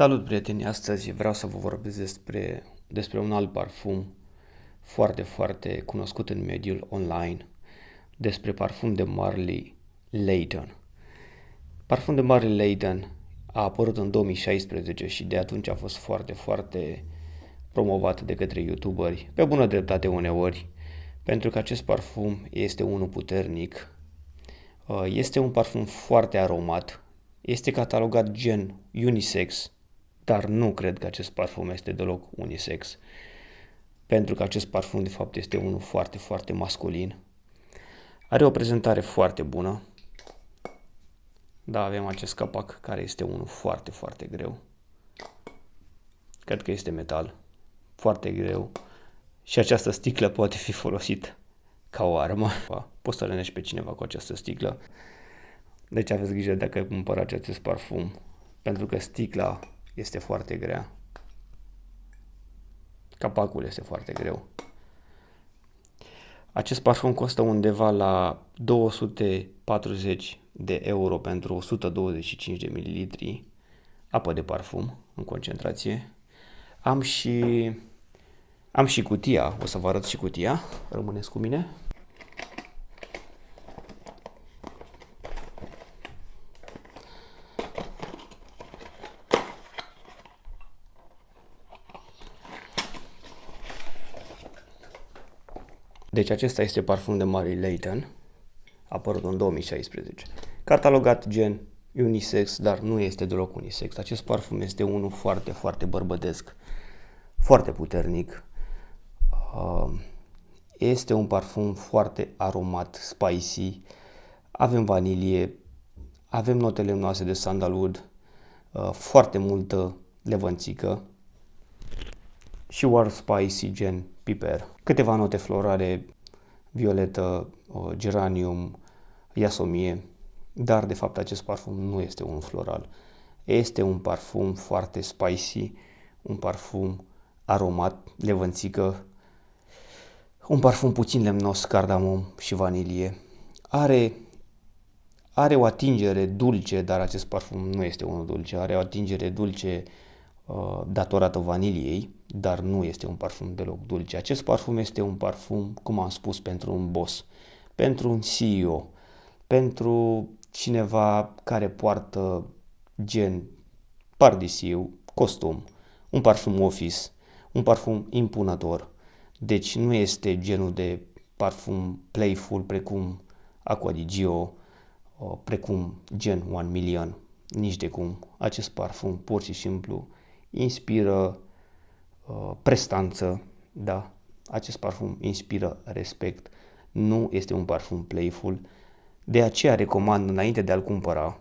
Salut, prieteni! Astăzi vreau să vă vorbesc despre un alt parfum foarte, foarte cunoscut în mediul online, despre parfum de Marley Layton. Parfum de Marley Layton a apărut în 2016 și de atunci a fost foarte, foarte promovat de către YouTuberi, pe bună dreptate uneori, pentru că acest parfum este unul puternic, este un parfum foarte aromat, este catalogat gen unisex, dar nu cred că acest parfum este deloc unisex, pentru că acest parfum de fapt este unul foarte, foarte masculin. Are o prezentare foarte bună. Da, avem acest capac care este unul foarte, foarte greu. Cred că este metal, foarte greu. Și această sticlă poate fi folosită ca o armă. Poți să rănești pe cineva cu această sticlă. Deci aveți grijă dacă cumpărați acest parfum, pentru că sticla este foarte grea. Capacul este foarte greu. Acest parfum costă undeva la 240 de euro pentru 125 de mililitri apă de parfum în concentrație. Am și cutia, o să vă arăt și cutia, rămâneți cu mine. Deci acesta este parfum de Marley Layton, apărut în 2016. Catalogat gen unisex, dar nu este deloc unisex. Acest parfum este unul foarte, foarte bărbătesc, foarte puternic. Este un parfum foarte aromat, spicy. Avem vanilie, avem note lemnoase de sandalwood, foarte multă levănțică și warm spicy gen piper. Câteva note florale, violetă, geranium, iasomie, dar de fapt acest parfum nu este un floral. Este un parfum foarte spicy, un parfum aromat, levănțică, un parfum puțin lemnos, cardamom și vanilie. Are o atingere dulce, dar acest parfum nu este unul dulce. Are o atingere dulce datorată vaniliei, dar nu este un parfum deloc dulce. Acest parfum este un parfum, cum am spus, pentru un boss, pentru un CEO, pentru cineva care poartă gen pardesiu, costum, un parfum office, un parfum impunător. Deci nu este genul de parfum playful precum Acqua di Gio, precum gen 1 Million, nici de cum. Acest parfum pur și simplu inspiră prestanță, da? Acest parfum inspiră respect, nu este un parfum playful, de aceea recomand înainte de a-l cumpăra,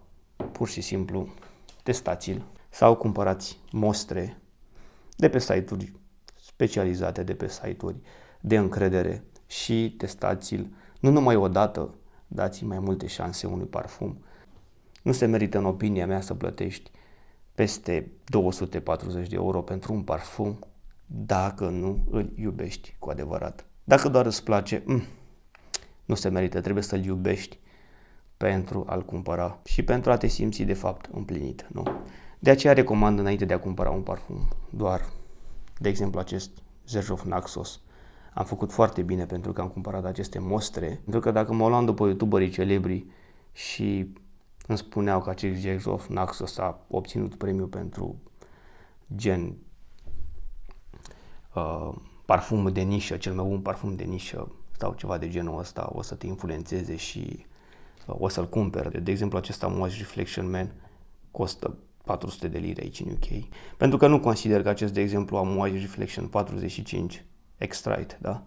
pur și simplu testați-l sau cumpărați mostre de pe site-uri specializate, de pe site-uri de încredere și testați-l nu numai o dată, dați mai multe șanse unui parfum. Nu se merită, în opinia mea, să plătești peste 240 de euro pentru un parfum dacă nu îl iubești cu adevărat. Dacă doar îți place, nu se merită, trebuie să-l iubești pentru a-l cumpăra și pentru a te simți de fapt împlinit, nu? De aceea recomand înainte de a cumpăra un parfum doar, de exemplu, acest Xerjoff Naxos. Am făcut foarte bine pentru că am cumpărat aceste mostre, pentru că dacă mă luam după youtuberii celebri și îmi spuneau că acest Xerjoff Naxos a obținut premiu pentru gen parfum de nișă, cel mai bun parfum de nișă sau ceva de genul ăsta, o să te influențeze și o să-l cumperi. De exemplu, acesta Amouage Reflection Man costă 400 de lire aici în UK. Pentru că nu consider că acest, de exemplu, Amouage Reflection 45 Extrite, da?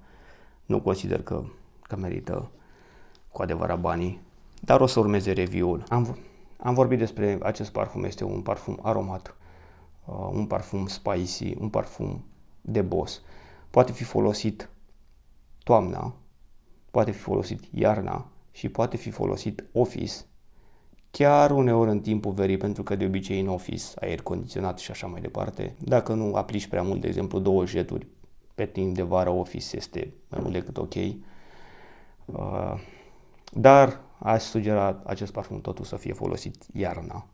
Nu consider că merită cu adevărat banii, dar o să urmeze review-ul. Am vorbit despre acest parfum, este un parfum aromat, un parfum spicy, un parfum de boss. Poate fi folosit toamna, poate fi folosit iarna și poate fi folosit office, chiar uneori în timpul verii, pentru că de obicei în office, aer condiționat și așa mai departe. Dacă nu aplici prea mult, de exemplu 2 jeturi pe timp de vară, office este mai mult decât ok. Dar aș sugera acest parfum totul să fie folosit iarna,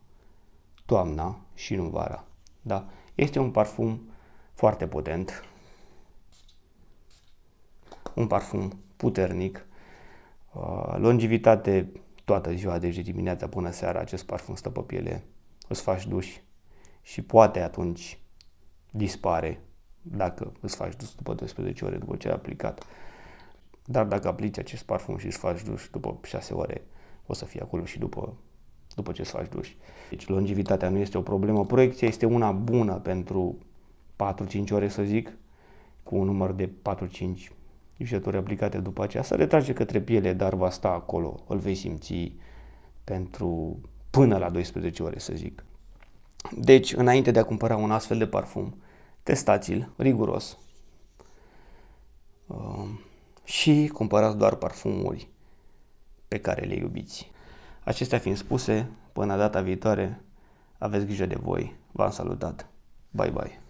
toamna și nu vara. Da? Este un parfum foarte potent, un parfum puternic, longevitate toată ziua, deci de dimineața până seara acest parfum stă pe piele, îți faci duș și poate atunci dispare dacă îți faci duș după 12 ore după ce ai aplicat. Dar dacă aplici acest parfum și îți faci duș după 6 ore, o să fie acolo și după ce îți faci duș. Deci longevitatea nu este o problemă, proiecția este una bună pentru 4-5 ore, să zic, cu un număr de 4-5 jușături aplicate după aceea. Să retrage către piele, dar va sta acolo, îl vei simți pentru până la 12 ore, să zic. Deci, înainte de a cumpăra un astfel de parfum, testați-l riguros și cumpărați doar parfumuri pe care le iubiți. Acestea fiind spuse, până data viitoare, aveți grijă de voi. V-am salutat. Bye bye.